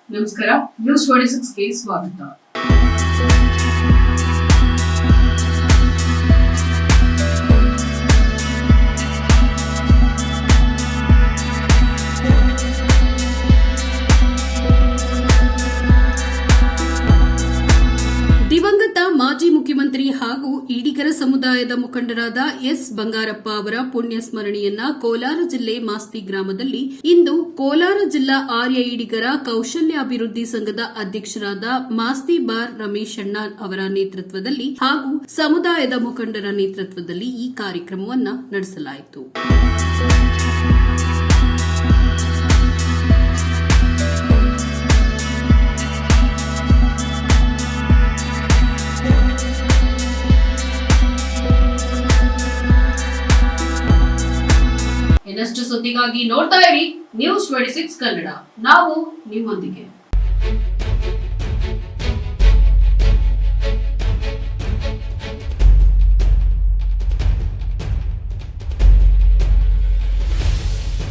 ನಮಸ್ಕಾರ, ನ್ಯೂಸ್ 26ಗೆ ಸ್ವಾಗತ. ದಿವಂಗತ ಮಾಜಿ ಮುಖ್ಯಮಂತ್ರಿ ಹಾಗೂ ಈಡಿಗರ ಸಮುದಾಯದ ಮುಖಂಡರಾದ ಎಸ್ ಬಂಗಾರಪ್ಪ ಅವರ ಪುಣ್ಯ ಸ್ಮರಣೆಯನ್ನ ಕೋಲಾರ ಜಿಲ್ಲೆ ಮಾಸ್ತಿ ಗ್ರಾಮದಲ್ಲಿ ಇಂದು ಕೋಲಾರ ಜಿಲ್ಲಾ ಆರ್ಯ ಈಡಿಗರ ಕೌಶಲ್ಯಾಭಿವೃದ್ಧಿ ಸಂಘದ ಅಧ್ಯಕ್ಷರಾದ ಮಾಸ್ತಿ ಬಾರ್ ರಮೇಶ್ ಅಣ್ಣ ಅವರ ನೇತೃತ್ವದಲ್ಲಿ ಹಾಗೂ ಸಮುದಾಯದ ಮುಖಂಡರ ನೇತೃತ್ವದಲ್ಲಿ ಈ ಕಾರ್ಯಕ್ರಮವನ್ನು ನಡೆಸಲಾಯಿತು. ಇನ್ನಷ್ಟು ಸುದ್ದಿಗಾಗಿ ನೋಡ್ತಾ ಇರಿ ನ್ಯೂಸ್ 26 ಕನ್ನಡ. ನಾವು ನಿಮ್ಮೊಂದಿಗೆ.